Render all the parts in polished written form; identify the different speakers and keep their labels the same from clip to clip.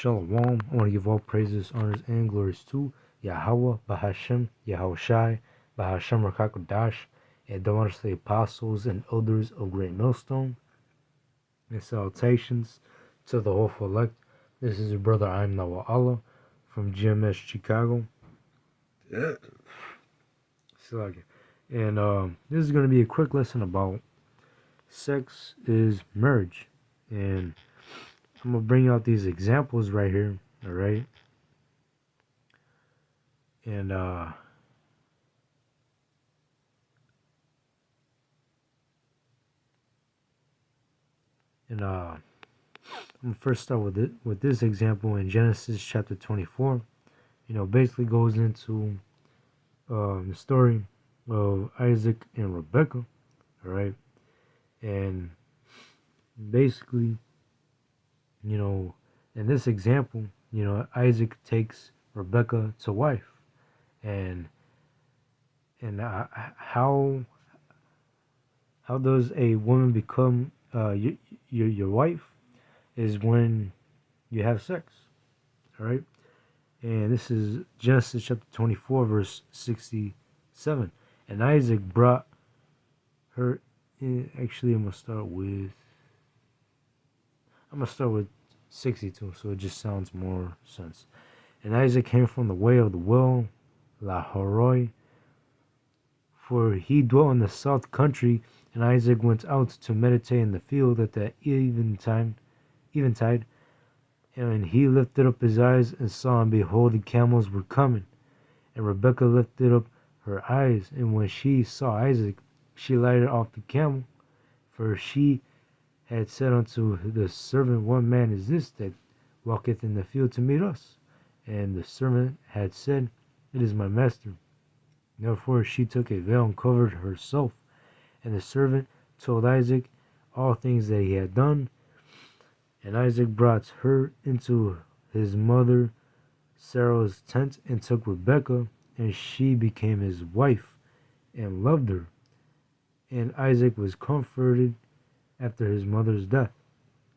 Speaker 1: Shalom. I want to give all praises, honors, and glories to Yahweh, Bahashem, Yahushai, Bahashem Rakakodash, and daughters the apostles and elders of Great Millstone. And salutations to the hopeful elect. This is your brother, I'm Nawa Allah, from GMS Chicago. And this is going to be a quick lesson about sex is marriage. And I'm going to bring out these examples right here, alright? And I'm gonna first start with this example in Genesis chapter 24. Basically goes into the story of Isaac and Rebekah, all right? And basically, in this example, Isaac takes Rebekah to wife, and how does a woman become your wife? Is when you have sex, all right? And this is Genesis chapter 24, verse 67. And Isaac brought her in. Actually, I'm gonna start with 62, so it just sounds more sense. And Isaac came from the way of the well, Laharoi, for he dwelt in the south country. And Isaac went out to meditate in the field at the eventide. And he lifted up his eyes and saw, and behold, the camels were coming. And Rebekah lifted up her eyes, and when she saw Isaac, she lighted off the camel, for she had said unto the servant, What man is this that walketh in the field to meet us? And the servant had said, It is my master. Therefore she took a veil and covered herself. And the servant told Isaac all things that he had done. And Isaac brought her into his mother Sarah's tent and took Rebekah, and she became his wife and loved her. And Isaac was comforted after his mother's death.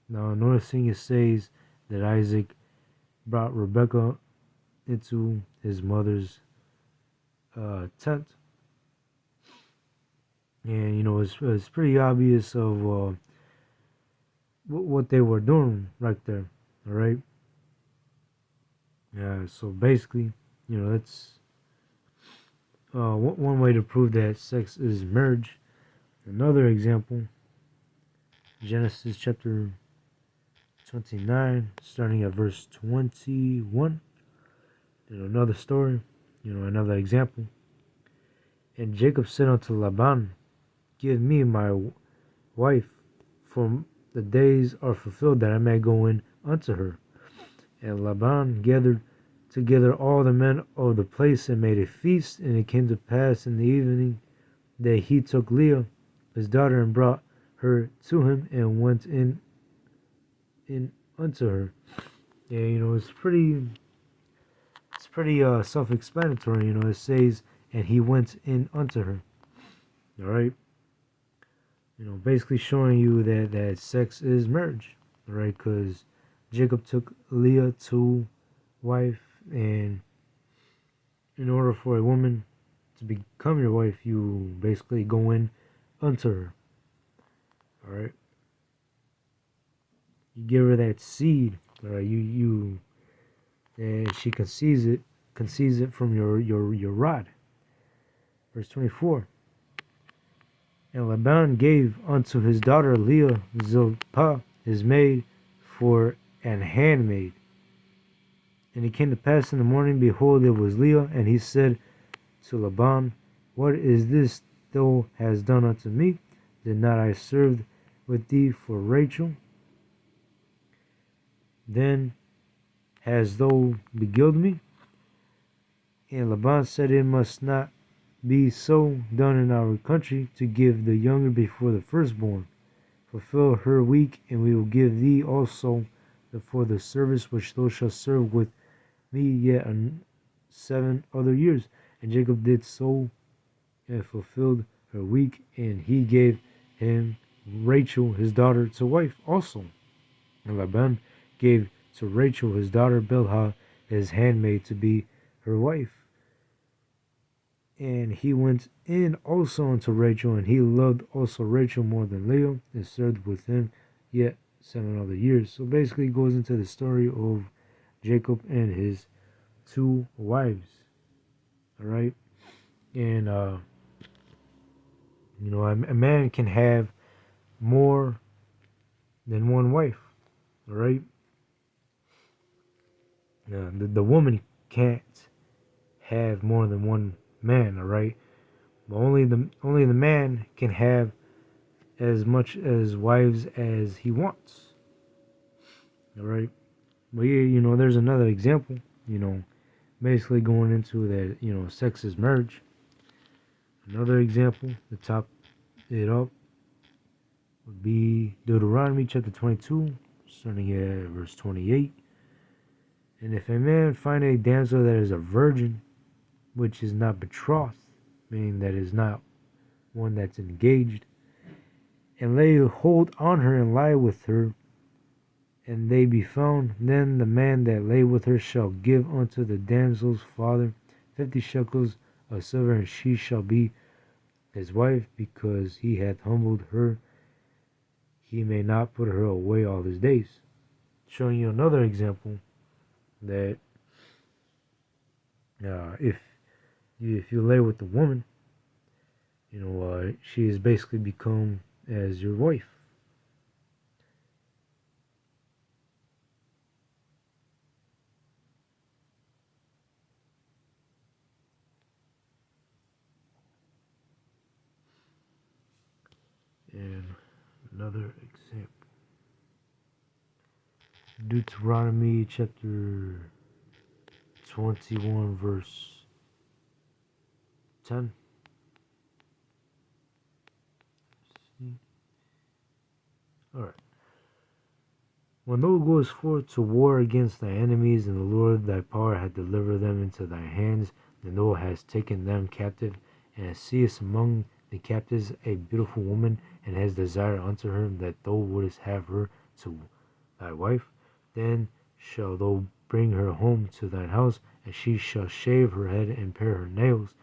Speaker 1: Now, noticing it says that Isaac brought Rebekah into his mother's tent. And, it's pretty obvious of what they were doing right there, all right? So basically, that's one way to prove that sex is marriage. Another example, Genesis chapter 29, starting at verse 21. Another story, another example. And Jacob said unto Laban, Give me my wife, for the days are fulfilled that I may go in unto her. And Laban gathered together all the men of the place and made a feast. And it came to pass in the evening that he took Leah, his daughter, and brought her to him and went in unto her. And it's pretty self-explanatory. It says, and he went in unto her. All right. Basically showing you that sex is marriage, right? Because Jacob took Leah to wife, and in order for a woman to become your wife, you basically go in unto her, all right? You give her that seed, all right? And she conceives it from your rod. Verse 24. And Laban gave unto his daughter Leah Zilpah his maid for an handmaid. And it came to pass in the morning, behold, it was Leah. And he said to Laban, What is this thou hast done unto me? Did not I serve with thee for Rachel? Then hast thou beguiled me? And Laban said, It must not be so done in our country, to give the younger before the firstborn. Fulfill her week, and we will give thee also for the service which thou shalt serve with me yet 7 other years. And Jacob did so and fulfilled her week, and he gave him Rachel his daughter to wife also. And Laban gave to Rachel his daughter Bilhah his handmaid to be her wife. And he went in also unto Rachel, and he loved also Rachel more than Leah, and served with him yet 7 other years. So basically, it goes into the story of Jacob and his 2 wives. All right, and a man can have more than one wife. All right, the woman can't have more than one man. All right, but only the man can have as much as wives as he wants. All right, but yeah, there's another example. Basically going into that, sex is marriage. Another example to top it up would be Deuteronomy chapter 22, starting at verse 28. And if a man find a damsel that is a virgin, which is not betrothed, meaning that is not one that's engaged, and lay hold on her and lie with her, and they be found, then the man that lay with her shall give unto the damsel's father 50 shekels of silver, and she shall be his wife, because he hath humbled her. He may not put her away all his days. Showing you another example that if you lay with the woman, she has basically become as your wife. And another example, Deuteronomy chapter 21 verse 10. Alright. When thou goest forth to war against thy enemies, and the Lord thy power hath delivered them into thy hands, and thou hast taken them captive, and seest among the captives a beautiful woman, and hast desire unto her, that thou wouldest have her to thy wife, then shalt thou bring her home to thine house, and she shall shave her head and pare her nails,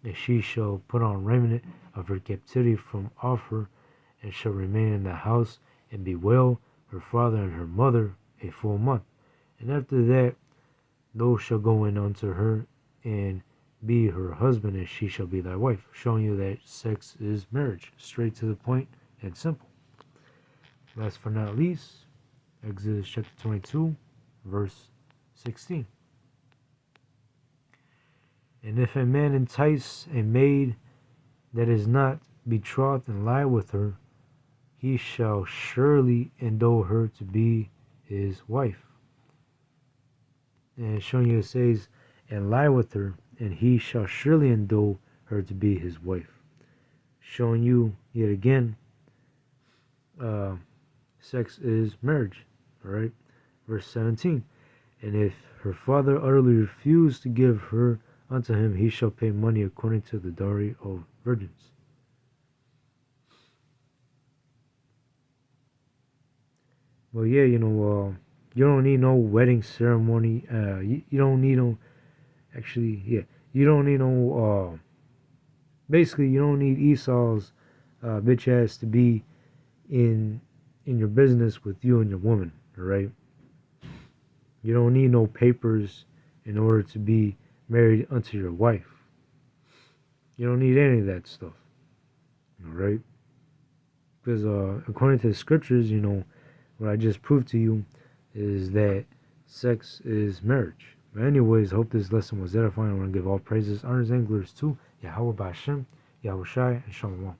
Speaker 1: and she shall put on raiment of her captivity from off her, and shall remain in the house, and bewail her father and her mother a full month. And after that thou shalt go in unto her, and be her husband, and she shall be thy wife. Showing you that sex is marriage. Straight to the point and simple. Last but not least, Exodus chapter 22, verse 16. And if a man entice a maid that is not betrothed, and lie with her, he shall surely endow her to be his wife. And showing you, it says, and lie with her, and he shall surely endow her to be his wife. Showing you, yet again, sex is marriage. Alright? Verse 17. And if her father utterly refuse to give her unto him, he shall pay money according to the dowry of virgins. Well, yeah, you don't need no wedding ceremony. You don't need no, actually, yeah, you don't need no, basically, you don't need Esau's bitch ass to be in your business with you and your woman, all right? You don't need no papers in order to be married unto your wife. You don't need any of that stuff, all right? Because according to the scriptures, what I just proved to you is that sex is marriage. But anyways, I hope this lesson was edifying. I want to give all praises, honors, and glories to Yahweh Ba'ashem, Yahweh Shai, and Shalom.